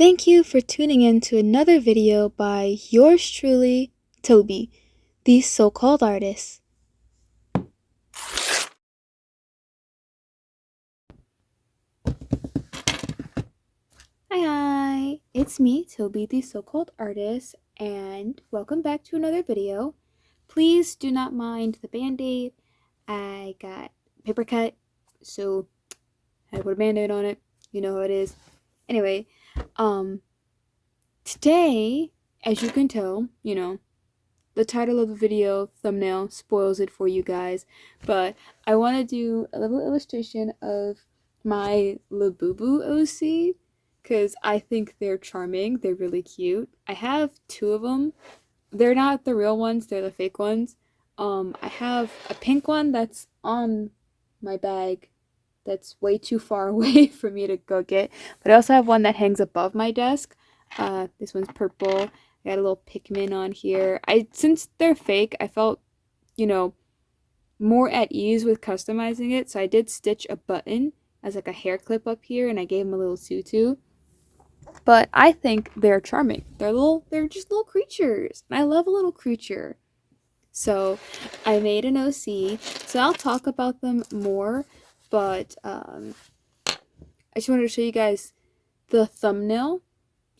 Thank you for tuning in to another video by yours truly, Toby, the so-called artist. Hi, it's me, Toby, the so-called artist, and welcome back to another video. Please do not mind the band-aid. I got paper cut, so I had to put a band-aid on it. You know how it is. Anyway, today, as you can tell, the title of the video thumbnail spoils it for you guys, but I want to do a little illustration of my Labubu OC because I think they're charming. They're really cute. I have two of them. They're not the real ones, they're the fake ones. I have a pink one that's on my bag that's way too far away for me to go get, but I also have one that hangs above my desk. This one's purple. I got a little Pikmin on here. Since they're fake, I felt, more at ease with customizing it. So I did stitch a button as like a hair clip up here, and I gave them a little tutu. But I think they're charming. They're just little creatures. And I love a little creature. So I made an OC. So I'll talk about them more, but I just wanted to show you guys the thumbnail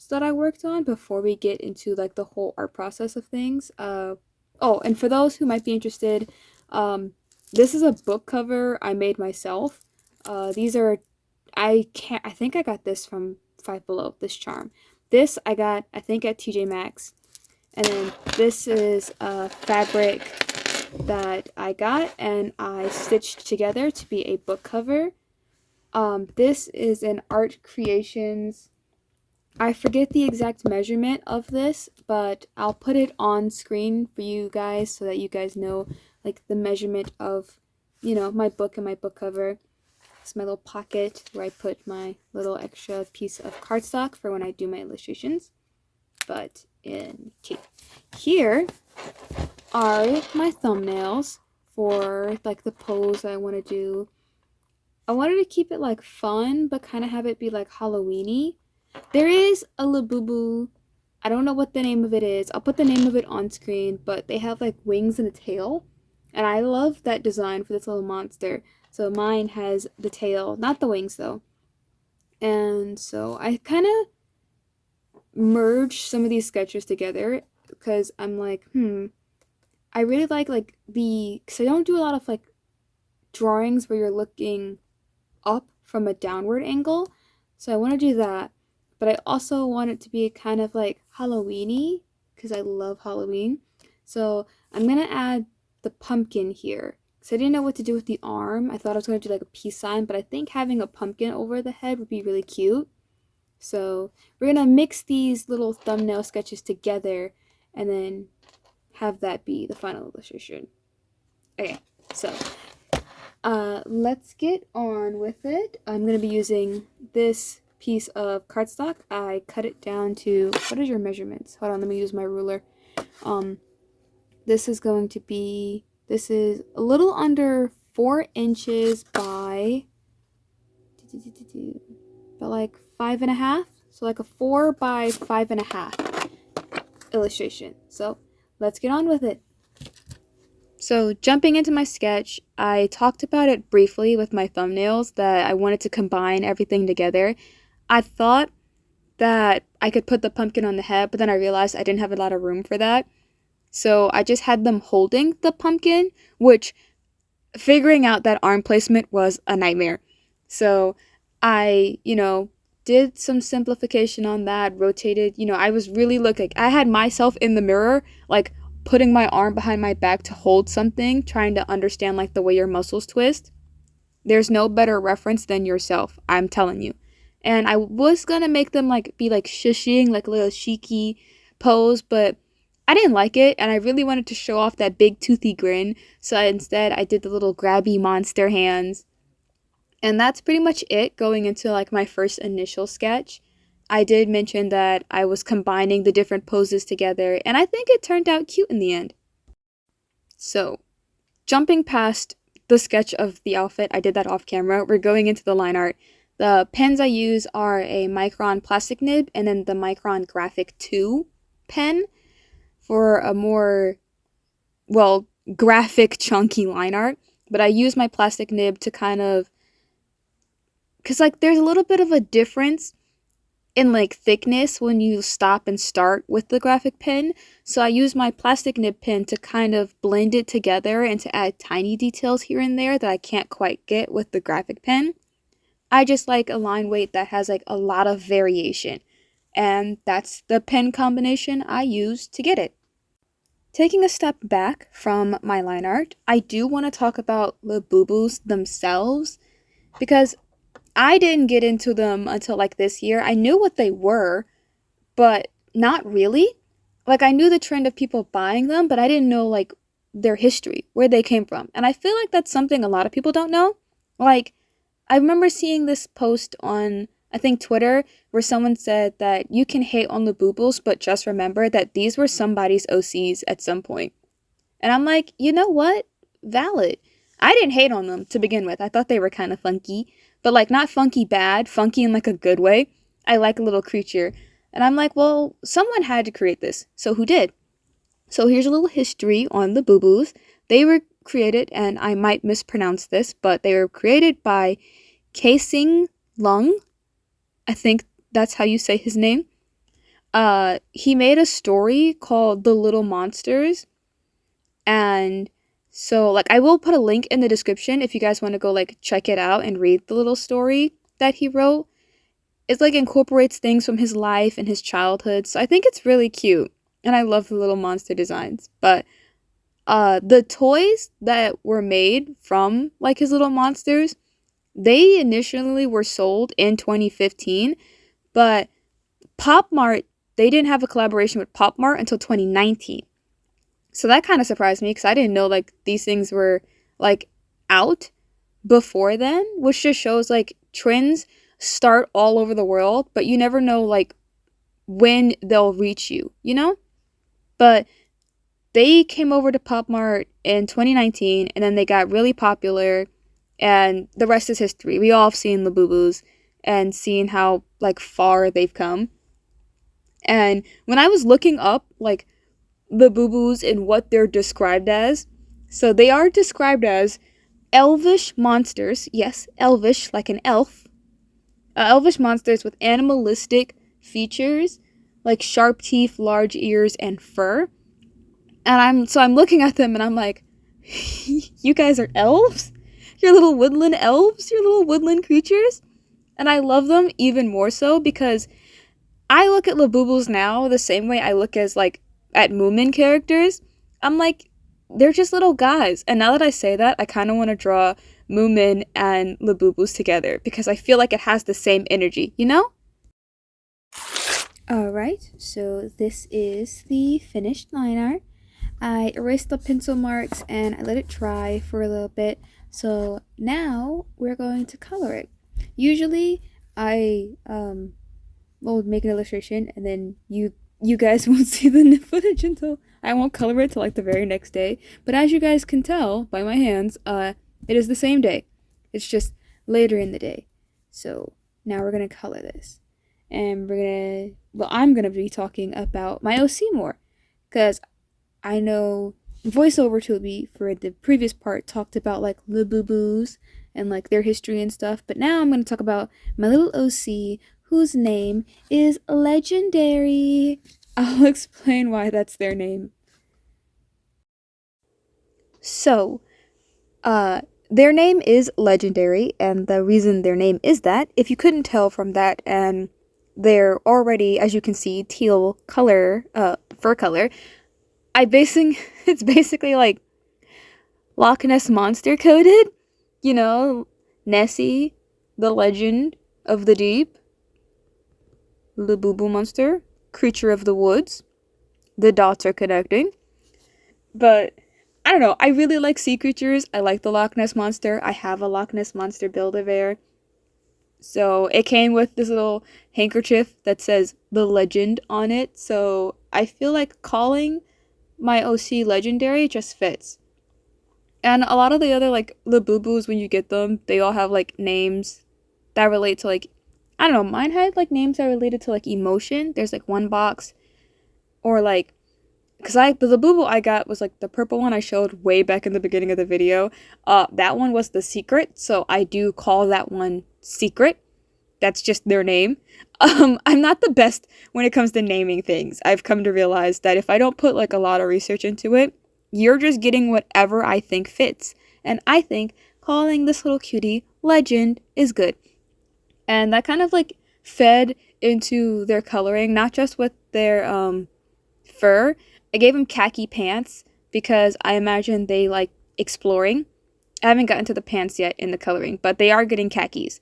that I worked on before we get into like the whole art process of things. Oh, and for those who might be interested, this is a book cover I made myself. These are, I think I got this from Five Below, this charm. This I got, I think, at TJ Maxx. And then this is a fabric that I got and I stitched together to be a book cover. This is an Art Creations. I forget the exact measurement of this, but I'll put it on screen for you guys so that you guys know like the measurement of, my book and my book cover. It's my little pocket where I put my little extra piece of cardstock for when I do my illustrations. But here are my thumbnails for like the pose that I want to do. I wanted to keep it like fun, but kind of have it be like Halloween-y. There is a Labubu. I don't know what the name of it is. I'll put the name of it on screen, but they have like wings and a tail. And I love that design for this little monster. So mine has the tail, not the wings though. And so I kind of merged some of these sketches together because I'm like, I really like because I don't do a lot of like drawings where you're looking up from a downward angle. So I want to do that. But I also want it to be kind of like Halloween-y because I love Halloween. So I'm going to add the pumpkin here. So I didn't know what to do with the arm. I thought I was going to do like a peace sign, but I think having a pumpkin over the head would be really cute. So we're going to mix these little thumbnail sketches together and then have that be the final illustration. Okay, so let's get on with it. I'm going to be using this piece of cardstock. I cut it down to, what is your measurements? Hold on, let me use my ruler. This is a little under 4 inches by about like 5.5. So like a 4 by 5.5 illustration. So let's get on with it. So jumping into my sketch, I talked about it briefly with my thumbnails that I wanted to combine everything together. I thought that I could put the pumpkin on the head, but then I realized I didn't have a lot of room for that. So I just had them holding the pumpkin, which figuring out that arm placement was a nightmare. So I, did some simplification on that, rotated, I was really I had myself in the mirror, like putting my arm behind my back to hold something, trying to understand like the way your muscles twist. There's no better reference than yourself, I'm telling you. And I was gonna make them be shushing, like a little cheeky pose, but I didn't like it, and I really wanted to show off that big toothy grin, so instead I did the little grabby monster hands. And that's pretty much it going into like my first initial sketch. I did mention that I was combining the different poses together, and I think it turned out cute in the end. So, jumping past the sketch of the outfit, I did that off camera. We're going into the line art. The pens I use are a Micron plastic nib and then the Micron Graphic 2 pen for a more, well, graphic chunky line art. But I use my plastic nib to kind of, because like there's a little bit of a difference in like thickness when you stop and start with the graphic pen. So I use my plastic nib pen to kind of blend it together and to add tiny details here and there that I can't quite get with the graphic pen. I just like a line weight that has like a lot of variation. And that's the pen combination I use to get it. Taking a step back from my line art, I do want to talk about Labubus themselves because I didn't get into them until like this year. I knew what they were, but not really. Like I knew the trend of people buying them, but I didn't know like their history, where they came from. And I feel like that's something a lot of people don't know. Like I remember seeing this post on, I think, Twitter, where someone said that you can hate on Labubus, but just remember that these were somebody's OCs at some point. And I'm like, you know what? Valid. I didn't hate on them to begin with. I thought they were kind of funky, but like not funky bad, funky in like a good way. I like a little creature. And I'm like, well, someone had to create this. So who did? So here's a little history on the Boo-Boos. They were created, and I might mispronounce this, but they were created by Kasing Lung. I think that's how you say his name. He made a story called The Little Monsters. And so, like, I will put a link in the description if you guys want to go, like, check it out and read the little story that he wrote. It's, like, incorporates things from his life and his childhood. So I think it's really cute. And I love the little monster designs. But the toys that were made from, like, his little monsters, they initially were sold in 2015. But Pop Mart, they didn't have a collaboration with Pop Mart until 2019. So that kind of surprised me because I didn't know, like, these things were, like, out before then, which just shows, like, trends start all over the world, but you never know, like, when they'll reach you, you know? But they came over to Pop Mart in 2019, and then they got really popular, and the rest is history. We all have seen Labubus and seen how, like, far they've come. And when I was looking up, like, the Boo-Boos and what they're described as. So they are described as elvish monsters. Yes, elvish, like an elf. Elvish monsters with animalistic features, like sharp teeth, large ears, and fur. And I'm looking at them and I'm like, you guys are elves? You're little woodland elves? You're little woodland creatures? And I love them even more so because I look at Labubus now the same way I look at Moomin characters. I'm like, they're just little guys. And now that I say that, I kind of want to draw Moomin and Labubus together because I feel like it has the same energy, you know? Alright, so this is the finished line art. I erased the pencil marks and I let it dry for a little bit. So now we're going to color it. Usually I will make an illustration and then you guys won't see the footage until I won't color it till like the very next day. But as you guys can tell by my hands, it is the same day. It's just later in the day. So now we're gonna color this, and I'm gonna be talking about my OC more, because I know voiceover Toby for the previous part talked about like Labubus and like their history and stuff. But now I'm gonna talk about my little OC, whose name is Legendary. I'll explain why that's their name. So, their name is Legendary, and the reason their name is that, if you couldn't tell from that, and they're already, as you can see, teal color, fur color, it's basically like Loch Ness Monster coded, you know, Nessie, the legend of the deep, Labubu monster, creature of the woods. The dots are connecting. But I don't know, I really like sea creatures. I like the Loch Ness Monster. I have a Loch Ness Monster Build-A-Bear. So it came with this little handkerchief that says the legend on it. So I feel like calling my OC Legendary just fits. And a lot of the other like Labubus, when you get them, they all have like names that relate to like, I don't know, mine had like names that related to like emotion. There's like one box, or like, because the Labubu I got was like the purple one I showed way back in the beginning of the video. That one was the secret, so I do call that one secret. That's just their name. I'm not the best when it comes to naming things. I've come to realize that if I don't put like a lot of research into it, you're just getting whatever I think fits. And I think calling this little cutie Legend is good. And that kind of like fed into their coloring, not just with their fur. I gave them khaki pants because I imagine they like exploring. I haven't gotten to the pants yet in the coloring, but they are getting khakis.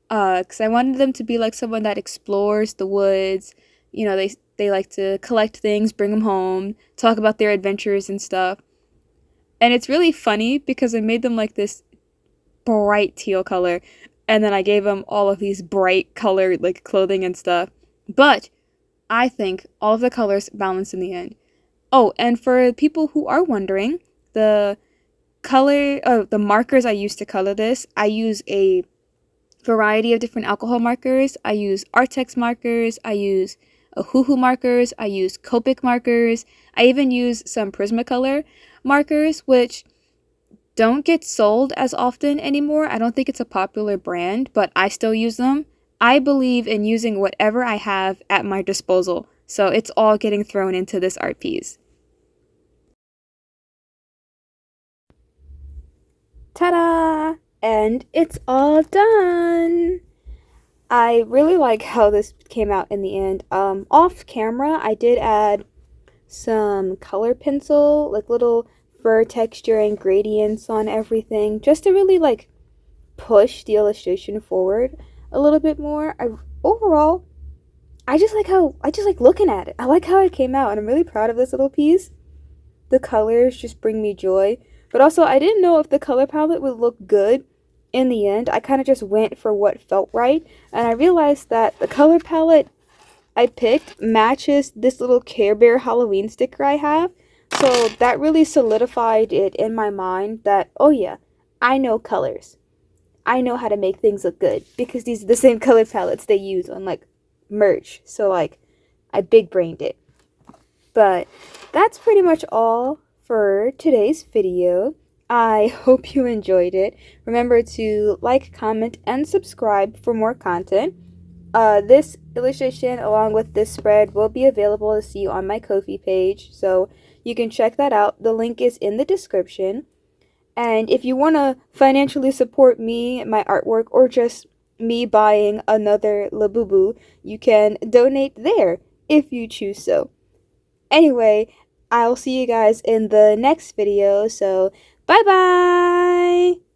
Because I wanted them to be like someone that explores the woods. You know, they like to collect things, bring them home, talk about their adventures and stuff. And it's really funny because I made them like this bright teal color, and then I gave them all of these bright colored like clothing and stuff. But I think all of the colors balance in the end. Oh, and for people who are wondering, the the markers I use to color this, I use a variety of different alcohol markers. I use Artex markers, I use Ohuhu markers, I use Copic markers, I even use some Prismacolor markers, which don't get sold as often anymore. I don't think it's a popular brand, but I still use them. I believe in using whatever I have at my disposal, so it's all getting thrown into this art piece. Ta-da! And it's all done! I really like how this came out in the end. Off camera, I did add some color pencil, like little fur texture and gradients on everything, just to really like push the illustration forward a little bit more. Overall, I just like looking at it. I like how it came out, and I'm really proud of this little piece. The colors just bring me joy. But also, I didn't know if the color palette would look good in the end. I kind of just went for what felt right, and I realized that the color palette I picked matches this little Care Bear Halloween sticker I have. So that really solidified it in my mind that, oh yeah, I know colors. I know how to make things look good because these are the same color palettes they use on like merch. So like, I big brained it. But that's pretty much all for today's video. I hope you enjoyed it. Remember to like, comment, and subscribe for more content. This illustration along with this spread will be available to see on my Ko-fi page, so you can check that out. The link is in the description. And if you want to financially support me, my artwork, or just me buying another Labubu, you can donate there if you choose so. Anyway, I'll see you guys in the next video, so bye bye!